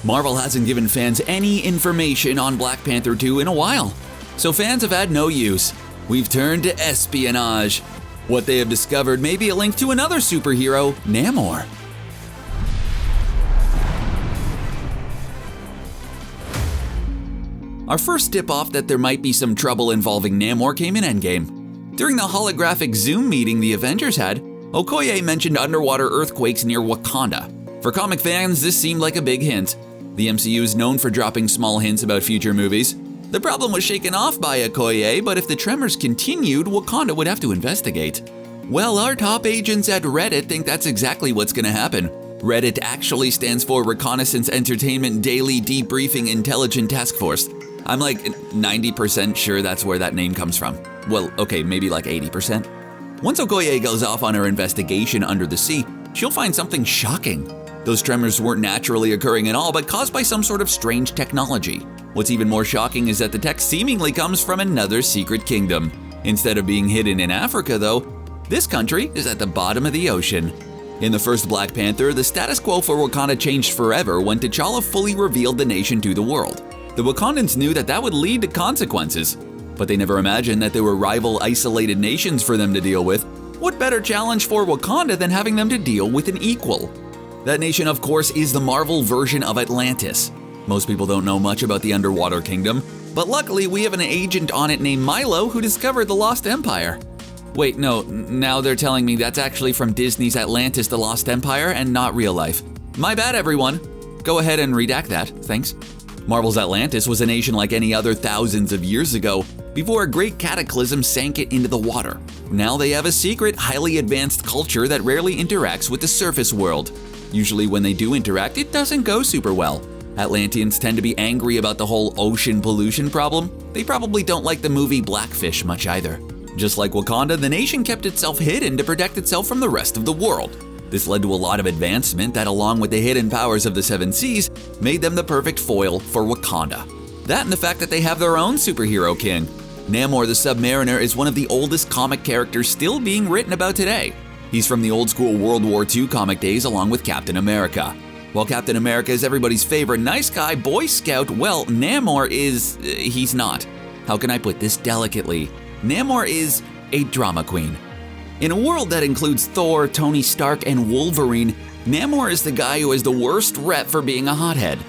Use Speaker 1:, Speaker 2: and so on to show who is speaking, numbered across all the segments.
Speaker 1: Marvel hasn't given fans any information on Black Panther 2 in a while, so fans have had no use. We've turned to espionage. What they have discovered may be a link to another superhero, Namor. Our first tip-off that there might be some trouble involving Namor came in Endgame. During the holographic Zoom meeting the Avengers had, Okoye mentioned underwater earthquakes near Wakanda. For comic fans, this seemed like a big hint. The MCU is known for dropping small hints about future movies. The problem was shaken off by Okoye, but if the tremors continued, Wakanda would have to investigate. Well, our top agents at Reddit think that's exactly what's gonna happen. Reddit actually stands for Reconnaissance Entertainment Daily Debriefing Intelligent Task Force. I'm like 90% sure that's where that name comes from. Well, okay, maybe like 80%. Once Okoye goes off on her investigation under the sea, she'll find something shocking. Those tremors weren't naturally occurring at all, but caused by some sort of strange technology. What's even more shocking is that the tech seemingly comes from another secret kingdom. Instead of being hidden in Africa, though, this country is at the bottom of the ocean. In the first Black Panther, the status quo for Wakanda changed forever when T'Challa fully revealed the nation to the world. The Wakandans knew that would lead to consequences, but they never imagined that there were rival isolated nations for them to deal with. What better challenge for Wakanda than having them to deal with an equal? That nation, of course, is the Marvel version of Atlantis. Most people don't know much about the underwater kingdom, but luckily we have an agent on it named Milo who discovered the Lost Empire. Wait, no, now they're telling me that's actually from Disney's Atlantis: The Lost Empire and not real life. My bad, everyone. Go ahead and redact that, thanks. Marvel's Atlantis was a nation like any other thousands of years ago, before a great cataclysm sank it into the water. Now they have a secret, highly advanced culture that rarely interacts with the surface world. Usually when they do interact, it doesn't go super well. Atlanteans tend to be angry about the whole ocean pollution problem. They probably don't like the movie Blackfish much either. Just like Wakanda, the nation kept itself hidden to protect itself from the rest of the world. This led to a lot of advancement that, along with the hidden powers of the Seven Seas, made them the perfect foil for Wakanda. That and the fact that they have their own superhero king. Namor the Submariner is one of the oldest comic characters still being written about today. He's from the old school World War II comic days along with Captain America. While Captain America is everybody's favorite nice guy Boy Scout, well, Namor is… he's not. How can I put this delicately? Namor is a drama queen. In a world that includes Thor, Tony Stark, and Wolverine, Namor is the guy who has the worst rep for being a hothead.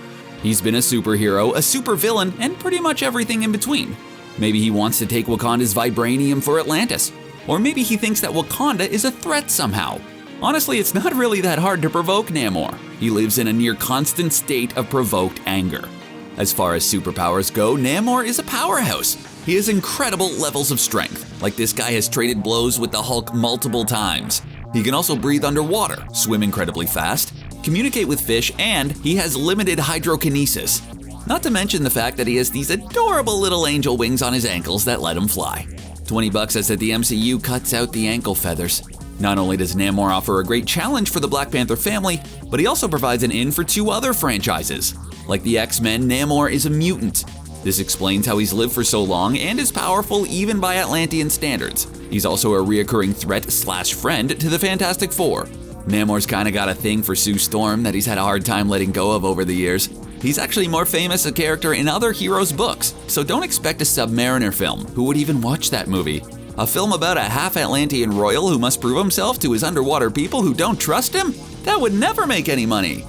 Speaker 1: He's been a superhero, a supervillain, and pretty much everything in between. Maybe he wants to take Wakanda's vibranium for Atlantis. Or maybe he thinks that Wakanda is a threat somehow. Honestly, it's not really that hard to provoke Namor. He lives in a near constant state of provoked anger. As far as superpowers go, Namor is a powerhouse. He has incredible levels of strength, like this guy has traded blows with the Hulk multiple times. He can also breathe underwater, swim incredibly fast, communicate with fish, and he has limited hydrokinesis. Not to mention the fact that he has these adorable little angel wings on his ankles that let him fly. $20 says that the MCU cuts out the ankle feathers. Not only does Namor offer a great challenge for the Black Panther family, but he also provides an in for two other franchises. Like the X-Men, Namor is a mutant. This explains how he's lived for so long and is powerful even by Atlantean standards. He's also a reoccurring threat/friend to the Fantastic Four. Namor's kinda got a thing for Sue Storm that he's had a hard time letting go of over the years. He's actually more famous a character in other heroes' books, so don't expect a Submariner film. Who would even watch that movie? A film about a half-Atlantean royal who must prove himself to his underwater people who don't trust him? That would never make any money.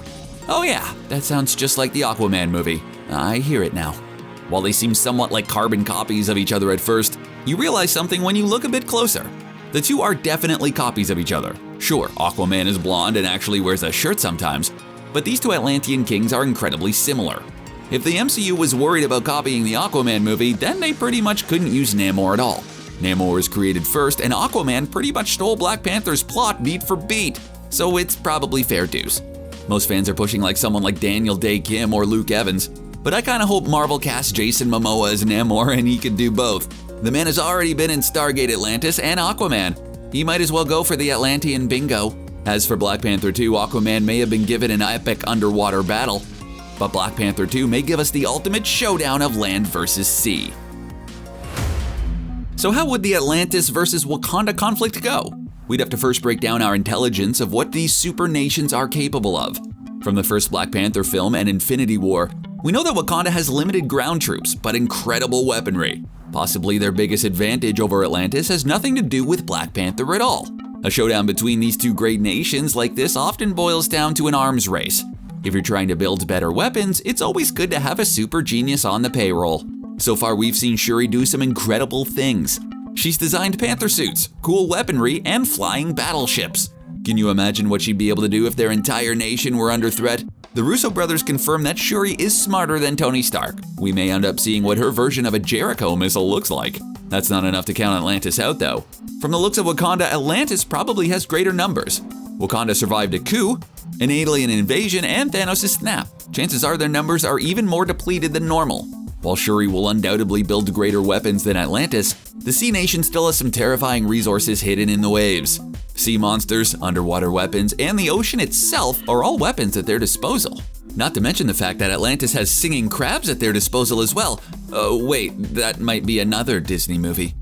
Speaker 1: Oh yeah, that sounds just like the Aquaman movie. I hear it now. While they seem somewhat like carbon copies of each other at first, you realize something when you look a bit closer. The two are definitely copies of each other. Sure, Aquaman is blonde and actually wears a shirt sometimes, but these two Atlantean kings are incredibly similar. If the MCU was worried about copying the Aquaman movie, then they pretty much couldn't use Namor at all. Namor was created first, and Aquaman pretty much stole Black Panther's plot beat for beat, so it's probably fair dues. Most fans are pushing like someone like Daniel Day Kim or Luke Evans, but I kinda hope Marvel casts Jason Momoa as Namor and he could do both. The man has already been in Stargate Atlantis and Aquaman. He might as well go for the Atlantean bingo. As for Black Panther 2, Aquaman may have been given an epic underwater battle, but Black Panther 2 may give us the ultimate showdown of land versus sea. So how would the Atlantis versus Wakanda conflict go? We'd have to first break down our intelligence of what these super nations are capable of. From the first Black Panther film and Infinity War, we know that Wakanda has limited ground troops, but incredible weaponry. Possibly their biggest advantage over Atlantis has nothing to do with Black Panther at all. A showdown between these two great nations like this often boils down to an arms race. If you're trying to build better weapons, it's always good to have a super genius on the payroll. So far, we've seen Shuri do some incredible things. She's designed panther suits, cool weaponry, and flying battleships. Can you imagine what she'd be able to do if their entire nation were under threat? The Russo brothers confirm that Shuri is smarter than Tony Stark. We may end up seeing what her version of a Jericho missile looks like. That's not enough to count Atlantis out though. From the looks of Wakanda, Atlantis probably has greater numbers. Wakanda survived a coup, an alien invasion, and Thanos' snap. Chances are their numbers are even more depleted than normal. While Shuri will undoubtedly build greater weapons than Atlantis, the Sea Nation still has some terrifying resources hidden in the waves. Sea monsters, underwater weapons, and the ocean itself are all weapons at their disposal. Not to mention the fact that Atlantis has singing crabs at their disposal as well. Wait, that might be another Disney movie.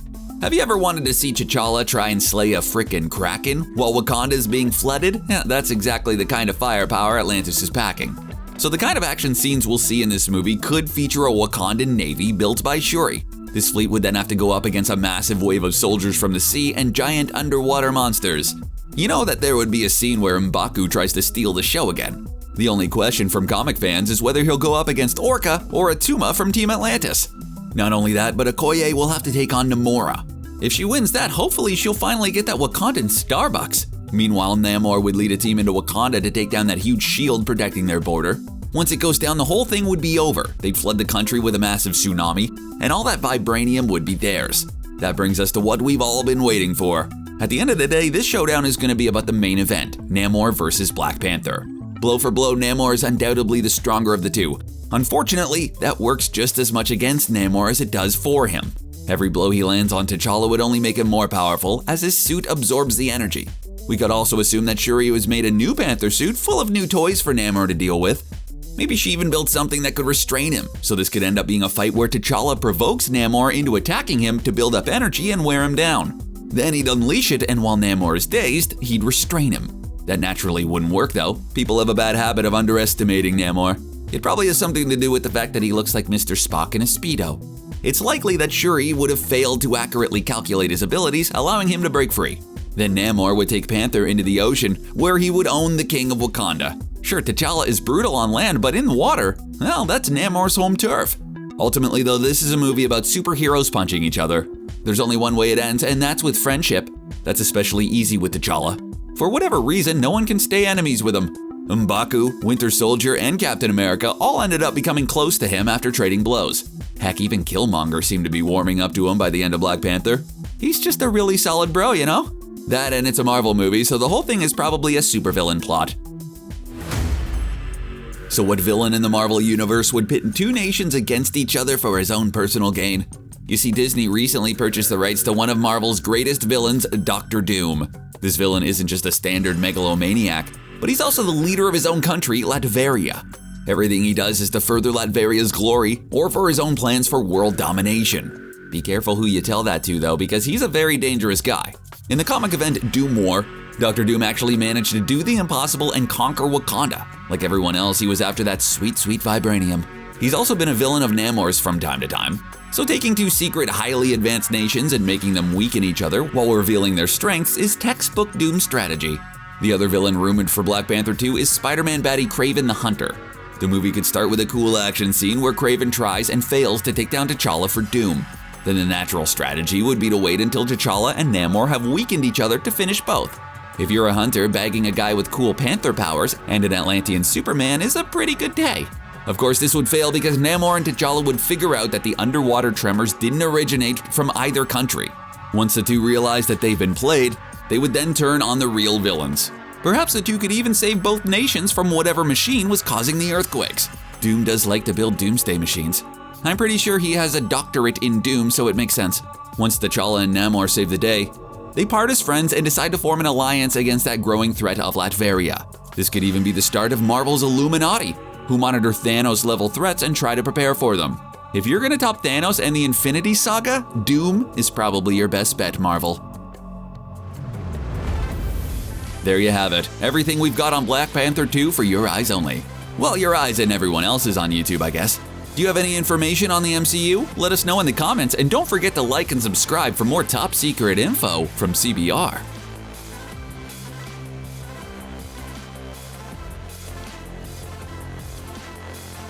Speaker 1: Have you ever wanted to see T'Challa try and slay a frickin' kraken while Wakanda is being flooded? Yeah, that's exactly the kind of firepower Atlantis is packing. So the kind of action scenes we'll see in this movie could feature a Wakandan navy built by Shuri. This fleet would then have to go up against a massive wave of soldiers from the sea and giant underwater monsters. You know that there would be a scene where M'Baku tries to steal the show again. The only question from comic fans is whether he'll go up against Orca or Atuma from Team Atlantis. Not only that, but Okoye will have to take on Namora. If she wins that, hopefully she'll finally get that Wakandan Starbucks. Meanwhile, Namor would lead a team into Wakanda to take down that huge shield protecting their border. Once it goes down, the whole thing would be over. They'd flood the country with a massive tsunami, and all that vibranium would be theirs. That brings us to what we've all been waiting for. At the end of the day, this showdown is going to be about the main event, Namor versus Black Panther. Blow for blow, Namor is undoubtedly the stronger of the two. Unfortunately, that works just as much against Namor as it does for him. Every blow he lands on T'Challa would only make him more powerful, as his suit absorbs the energy. We could also assume that Shuri has made a new Panther suit full of new toys for Namor to deal with. Maybe she even built something that could restrain him, so this could end up being a fight where T'Challa provokes Namor into attacking him to build up energy and wear him down. Then he'd unleash it, and while Namor is dazed, he'd restrain him. That naturally wouldn't work though. People have a bad habit of underestimating Namor. It probably has something to do with the fact that he looks like Mr. Spock in a Speedo. It's likely that Shuri would have failed to accurately calculate his abilities, allowing him to break free. Then Namor would take Panther into the ocean, where he would own the king of Wakanda. Sure, T'Challa is brutal on land, but in the water, well, that's Namor's home turf. Ultimately though, this is a movie about superheroes punching each other. There's only one way it ends, and that's with friendship. That's especially easy with T'Challa. For whatever reason, no one can stay enemies with him. M'Baku, Winter Soldier, and Captain America all ended up becoming close to him after trading blows. Heck, even Killmonger seemed to be warming up to him by the end of Black Panther. He's just a really solid bro, you know? That, and it's a Marvel movie, so the whole thing is probably a supervillain plot. So what villain in the Marvel Universe would pit two nations against each other for his own personal gain? You see, Disney recently purchased the rights to one of Marvel's greatest villains, Dr. Doom. This villain isn't just a standard megalomaniac, but he's also the leader of his own country, Latveria. Everything he does is to further Latveria's glory or for his own plans for world domination. Be careful who you tell that to though, because he's a very dangerous guy. In the comic event Doom War, Dr. Doom actually managed to do the impossible and conquer Wakanda. Like everyone else, he was after that sweet, sweet vibranium. He's also been a villain of Namor's from time to time. So taking two secret, highly advanced nations and making them weaken each other while revealing their strengths is textbook Doom strategy. The other villain rumored for Black Panther 2 is Spider-Man baddie Kraven the Hunter. The movie could start with a cool action scene where Kraven tries and fails to take down T'Challa for Doom. Then the natural strategy would be to wait until T'Challa and Namor have weakened each other to finish both. If you're a hunter, bagging a guy with cool panther powers and an Atlantean Superman is a pretty good day. Of course, this would fail because Namor and T'Challa would figure out that the underwater tremors didn't originate from either country. Once the two realized that they've been played, they would then turn on the real villains. Perhaps the two could even save both nations from whatever machine was causing the earthquakes. Doom does like to build doomsday machines. I'm pretty sure he has a doctorate in doom, so it makes sense. Once T'Challa and Namor save the day, they part as friends and decide to form an alliance against that growing threat of Latveria. This could even be the start of Marvel's Illuminati, who monitor Thanos-level threats and try to prepare for them. If you're gonna top Thanos and the Infinity Saga, Doom is probably your best bet, Marvel. There you have it, everything we've got on Black Panther 2 for your eyes only. Well, your eyes and everyone else's on YouTube, I guess. Do you have any information on the MCU? Let us know in the comments, and don't forget to like and subscribe for more top secret info from CBR.